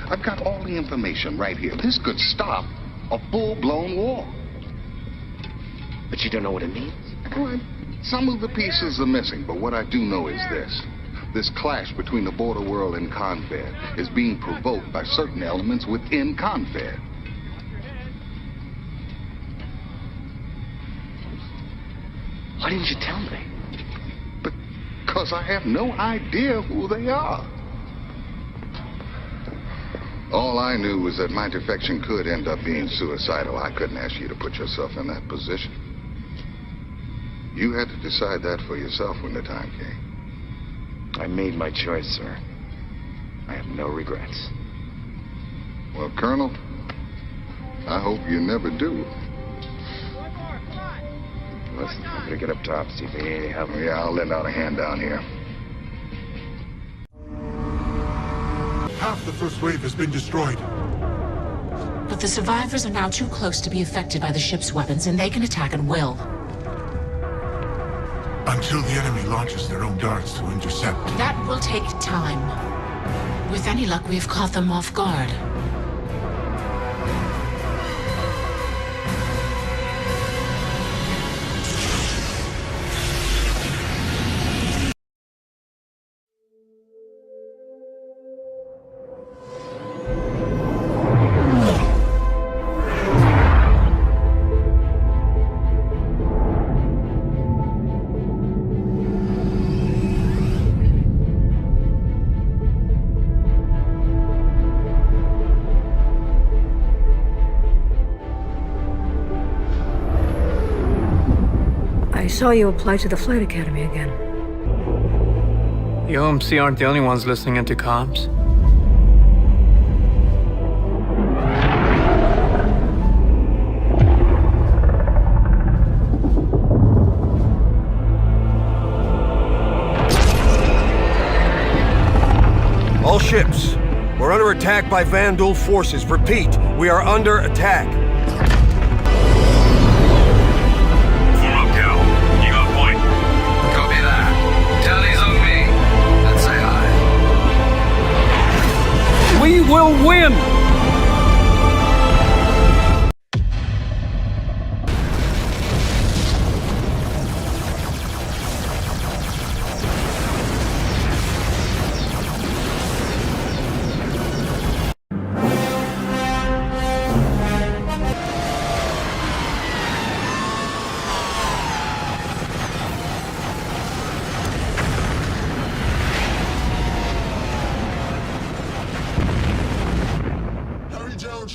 I've got all the information right here. This could stop a full-blown war. But you don't know what it means? Well, some of the pieces are missing, but what I do know is this. This clash between the border world and Confed is being provoked by certain elements within Confed. Why didn't you tell me? Because I have no idea who they are. All I knew was that my defection could end up being suicidal. I couldn't ask you to put yourself in that position. You had to decide that for yourself when the time came. I made my choice, sir. I have no regrets. Well, Colonel, I hope you never do. Listen, I'm gonna get up top, see if they need any help. Yeah, I'll lend out a hand down here. Half the first wave has been destroyed. But the survivors are now too close to be affected by the ship's weapons, and they can attack at will. Until the enemy launches their own darts to intercept. That will take time. With any luck, we've caught them off guard. I saw you apply to the Flight Academy again. The OMC aren't the only ones listening into comms. All ships, we're under attack by Vandal forces. Repeat, we are under attack. We will win!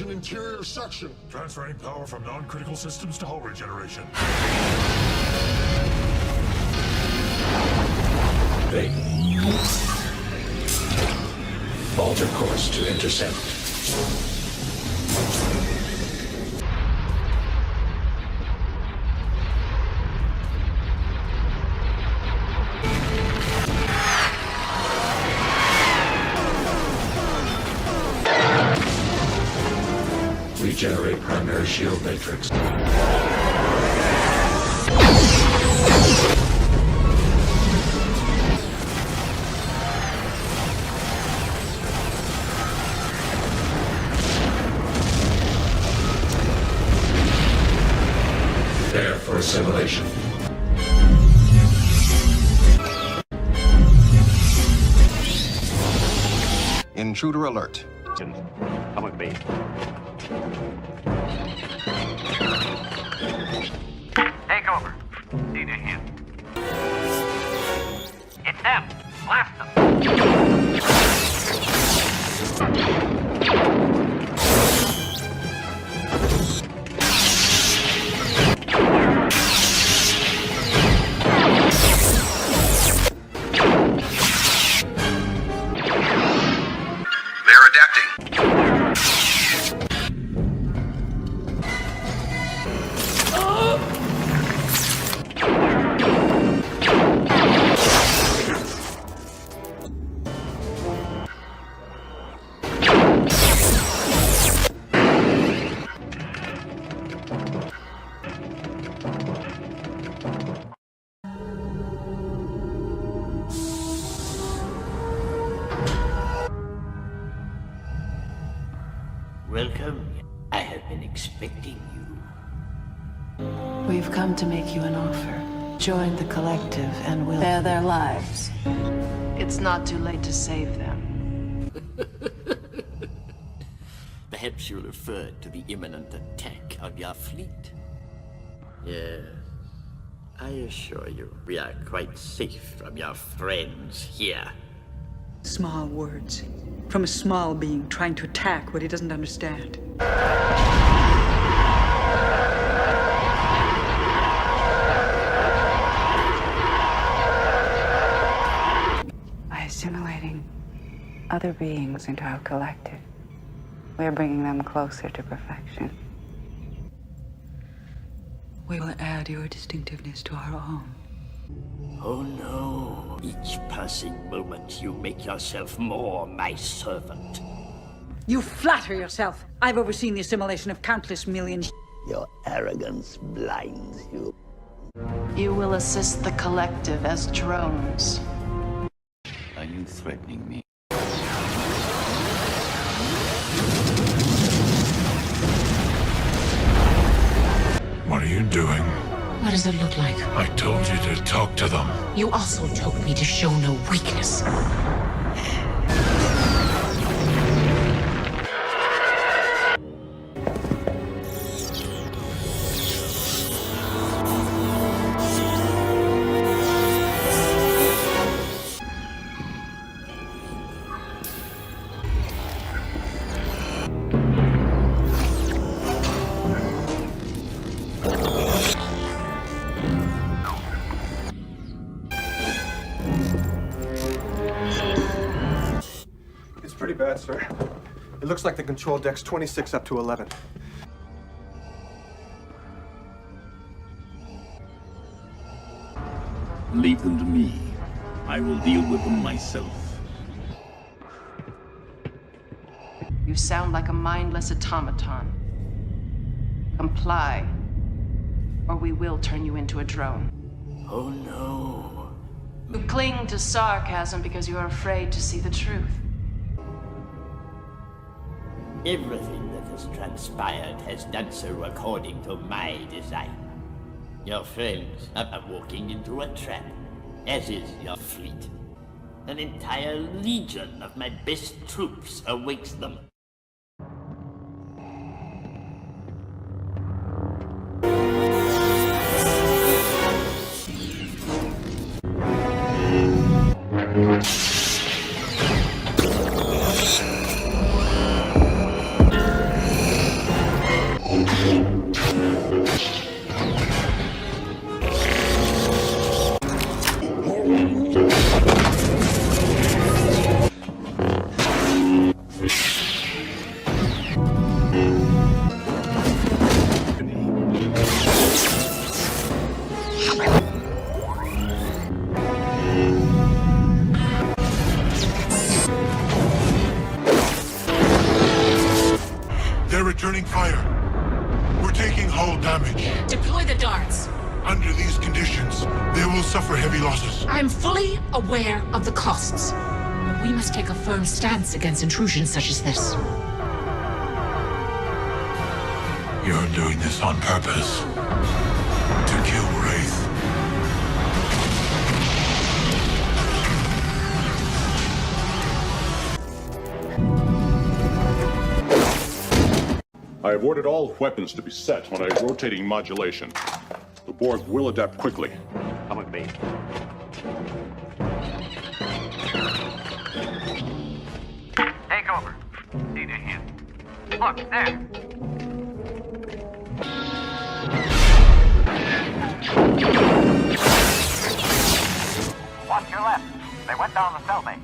An interior section. Transferring power from non-critical systems to hull regeneration. Alter course to intercept. Regenerate primary shield matrix. There for assimilation. Intruder alert. Come with me. Take over. Need a hint. It's them. Blast them. They're adapting. Welcome. I have been expecting you. We've come to make you an offer. Join the collective and we'll spare their lives. It's not too late to save them. Perhaps you referred to the imminent attack on your fleet. Yes. I assure you, we are quite safe from your friends here. Small words. From a small being trying to attack what he doesn't understand. By assimilating other beings into our collective, we're bringing them closer to perfection. We will add your distinctiveness to our own. Oh no. Each passing moment you make yourself more my servant. You flatter yourself. I've overseen the assimilation of countless millions. Your arrogance blinds you. You will assist the collective as drones. Are you threatening me? What are you doing? What does it look like? I told you to talk to them. You also told me to show no weakness. It's pretty bad, sir. It looks like the control deck's 26 up to 11. Leave them to me. I will deal with them myself. You sound like a mindless automaton. Comply, or we will turn you into a drone. Oh no. You cling to sarcasm because you are afraid to see the truth. Everything that has transpired has done so according to my design. Your friends are walking into a trap, as is your fleet. An entire legion of my best troops awaits them. They're returning fire. We're taking hull damage. Deploy the darts. Under these conditions, they will suffer heavy losses. I'm fully aware of the costs. But we must take a firm stance against intrusions such as this. You're doing this on purpose. To kill Wraith. I have ordered all weapons to be set on a rotating modulation. The Borg will adapt quickly. Come with me. Take over. Need a hand. Look, there. Watch your left. They went down the cell base.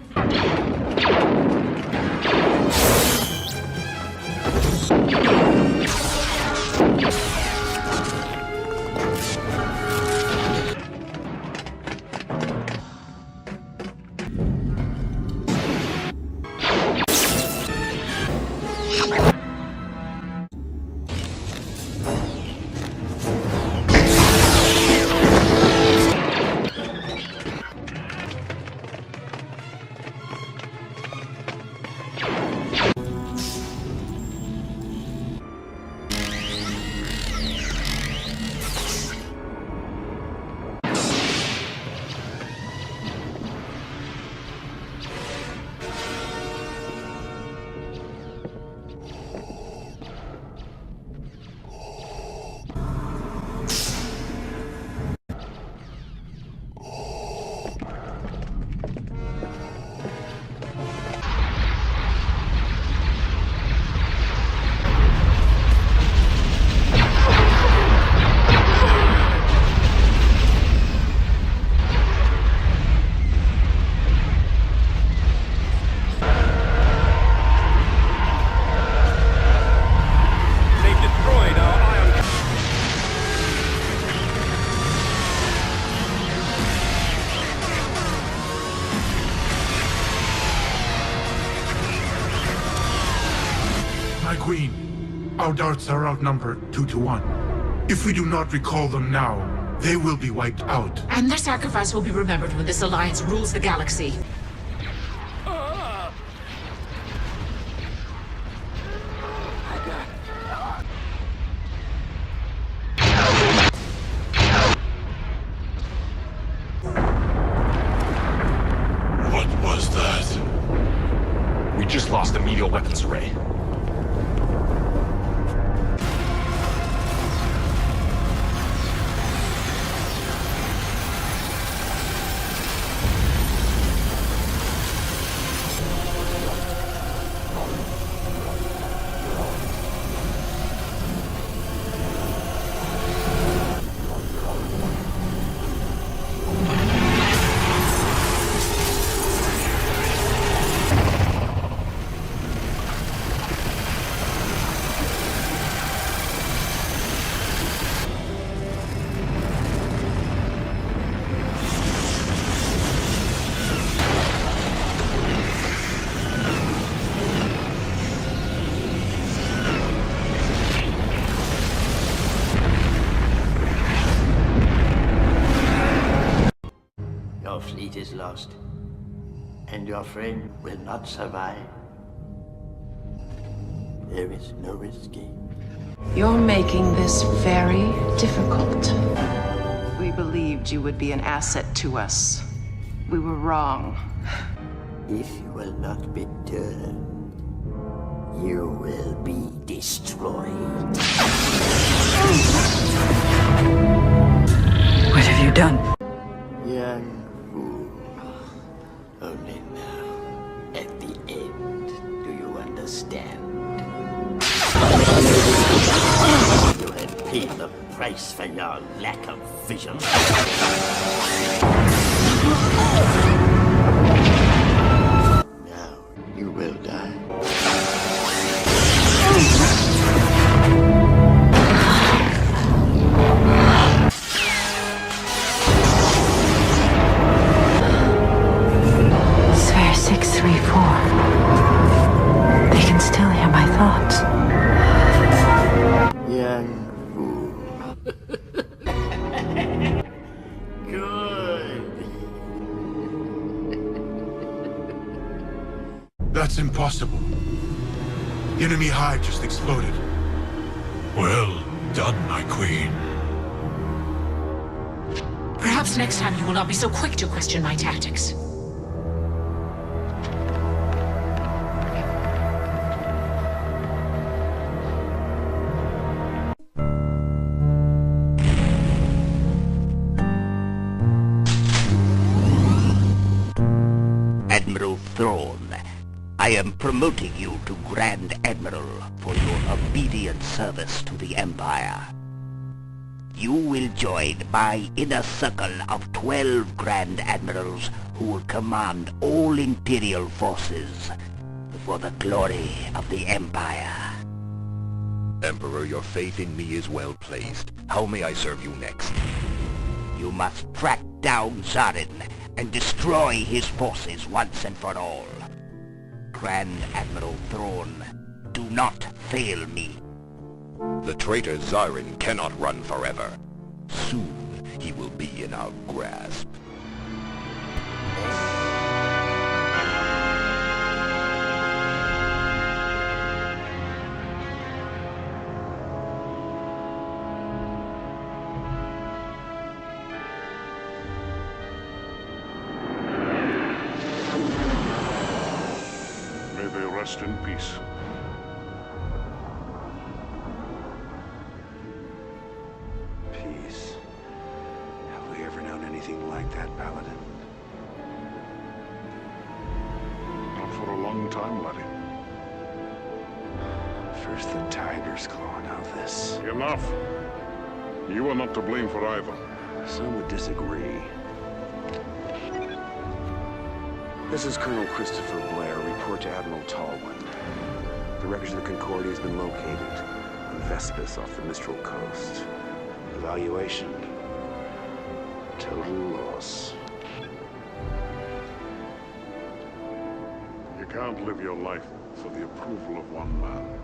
Our darts are outnumbered 2-1. If we do not recall them now, they will be wiped out. And their sacrifice will be remembered when this alliance rules the galaxy. What was that? We just lost the medial weapons array. Your fleet is lost, and your friend will not survive. There is no escape. You're making this very difficult. We believed you would be an asset to us. We were wrong. If you will not be turned, you will be destroyed. What have you done? Young fool. Only now, at the end, do you understand? You have paid the price for your lack of vision. Now, you will die. Sphere 634. They can still hear my thoughts. Young fool. Good. That's impossible. The enemy hive just exploded. Well done, my queen. Perhaps next time you will not be so quick to question my tactics. Admiral Thrawn, I am promoting you to Grand Admiral for your obedient service to the Empire. You will join my inner circle of 12 Grand Admirals who will command all Imperial forces for the glory of the Empire. Emperor, your faith in me is well placed. How may I serve you next? You must track down Zarin and destroy his forces once and for all. Grand Admiral Thrawn, do not fail me. The traitor Zarin cannot run forever. Soon he will be in our grasp. May they rest in peace. Peace. Have we ever known anything like that, Paladin? Not for a long time, laddie. First the Tiger's Claw, now this. Enough! You are not to blame for either. Some would disagree. This is Colonel Christopher Blair. Report to Admiral Tallwyn. The wreckage of the Concordia has been located on Vespis off the Mistral coast. Evaluation. Total loss. You can't live your life for the approval of one man.